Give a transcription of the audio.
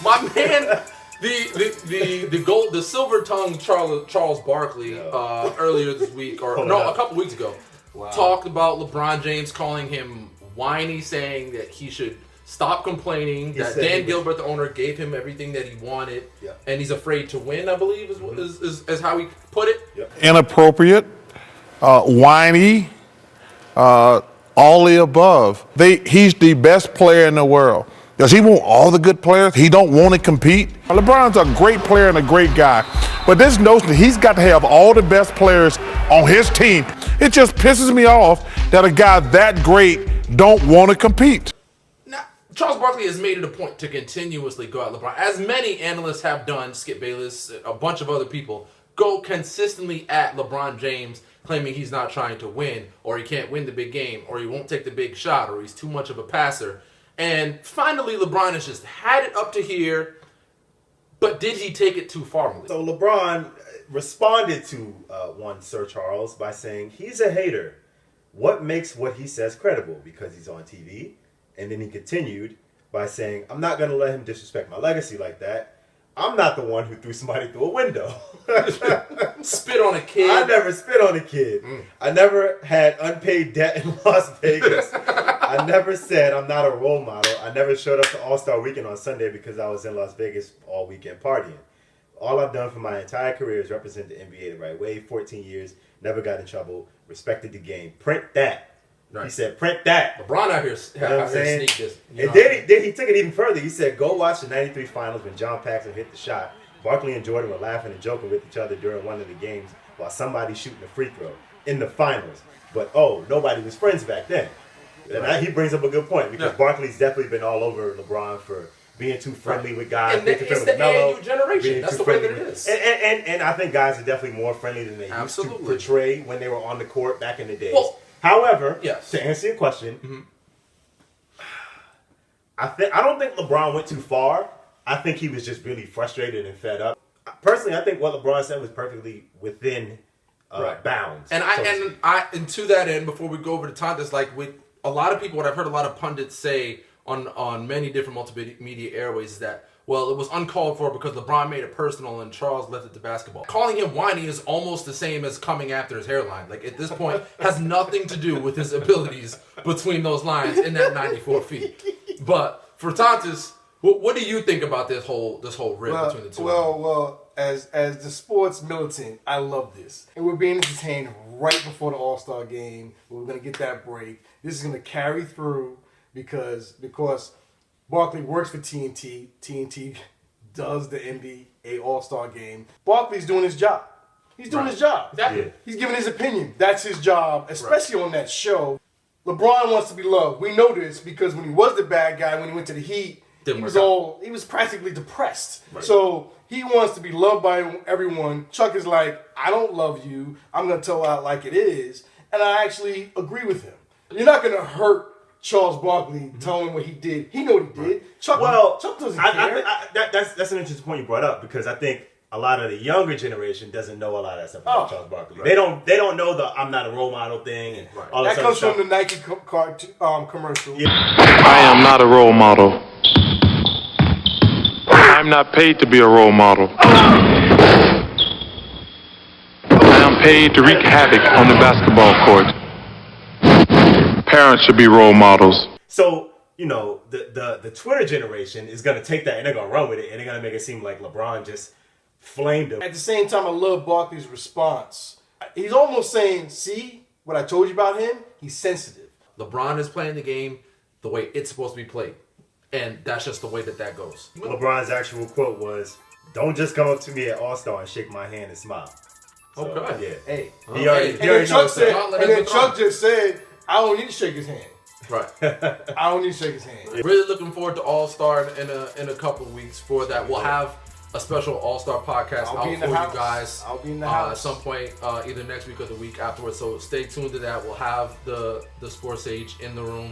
My man, the silver tongue Charles Barkley earlier this week, a couple weeks ago, talked about LeBron James calling him whiny, saying that he should stop complaining. That Dan Gilbert, the owner, gave him everything that he wanted, and he's afraid to win. I believe is how he put it. Inappropriate, whiny, all the above. He's the best player in the world. Does he want all the good players? He don't want to compete? LeBron's a great player and a great guy. But this notion that he's got to have all the best players on his team, it just pisses me off that a guy that great don't want to compete. Now, Charles Barkley has made it a point to continuously go at LeBron. As many analysts have done, Skip Bayless, a bunch of other people, go consistently at LeBron James, claiming he's not trying to win, or he can't win the big game, or he won't take the big shot, or he's too much of a passer. And finally, LeBron has just had it up to here, but did he take it too far? So LeBron responded to one Sir Charles by saying, he's a hater. What makes what he says credible? Because he's on TV. And then he continued by saying, I'm not going to let him disrespect my legacy like that. I'm not the one who threw somebody through a window. Spit on a kid. I never spit on a kid. I never had unpaid debt in Las Vegas. I never said I'm not a role model. I never showed up to All-Star Weekend on Sunday because I was in Las Vegas all weekend partying. All I've done for my entire career is represent the NBA the right way. 14 years, never got in trouble, respected the game. Print that. Right. He said, print that. LeBron out here, sneak this. And then he took it even further. He said, go watch the 93 finals when John Paxson hit the shot. Barkley and Jordan were laughing and joking with each other during one of the games while somebody's shooting a free throw in the finals. But, nobody was friends back then. And he brings up a good point because Barkley's definitely been all over LeBron for being too friendly with guys. And it's the AAU generation. That's the way that it is. And I think guys are definitely more friendly than they used to portray when they were on the court back in the days. Well, however, to answer your question, I don't think LeBron went too far. I think he was just really frustrated and fed up. Personally, I think what LeBron said was perfectly within bounds. And to that end, before we go over to Tontis, like with a lot of people, what I've heard a lot of pundits say on many different multimedia airways is that, well, it was uncalled for because LeBron made it personal and Charles left it to basketball. Calling him whiny is almost the same as coming after his hairline. Like, at this point, has nothing to do with his abilities between those lines in that 94 feet. But for Tontis, what do you think about this whole rift between the two? Well, as the sports militant, I love this. And we're being entertained right before the All-Star game. We're going to get that break. This is going to carry through because Barkley works for TNT. TNT does the NBA All-Star game. Barkley's doing his job. He's doing his job. He's giving his opinion. That's his job, especially on that show. LeBron wants to be loved. We know this because when he was the bad guy, when he went to the Heat, he was practically depressed. Right. So he wants to be loved by everyone. Chuck is like, I don't love you. I'm going to tell it like it is. And I actually agree with him. You're not going to hurt Charles Barkley telling him what he did. He know what he did. Chuck doesn't care. That's an interesting point you brought up because I think a lot of the younger generation doesn't know a lot of that stuff about Charles Barkley. Right. They don't know the I'm not a role model thing and all that comes stuff. from the Nike commercial. Yeah. I am not a role model. I'm not paid to be a role model. I am paid to wreak havoc on the basketball court. Parents should be role models. So, the Twitter generation is going to take that and they're going to run with it and they're going to make it seem like LeBron just flamed him. At the same time, I love Barkley's response. He's almost saying, see what I told you about him? He's sensitive. LeBron is playing the game the way it's supposed to be played. And that's just the way that goes. LeBron's actual quote was, don't just come up to me at All-Star and shake my hand and smile. So, okay. Yeah. Hey. He already Chuck just said, I don't need to shake his hand. Right. I don't need to shake his hand. Really looking forward to All-Star in a couple of weeks. For that, we'll have a special All-Star podcast out for you guys. I'll be in the house at some point, either next week or the week afterwards. So stay tuned to that. We'll have the Sports Age in the room.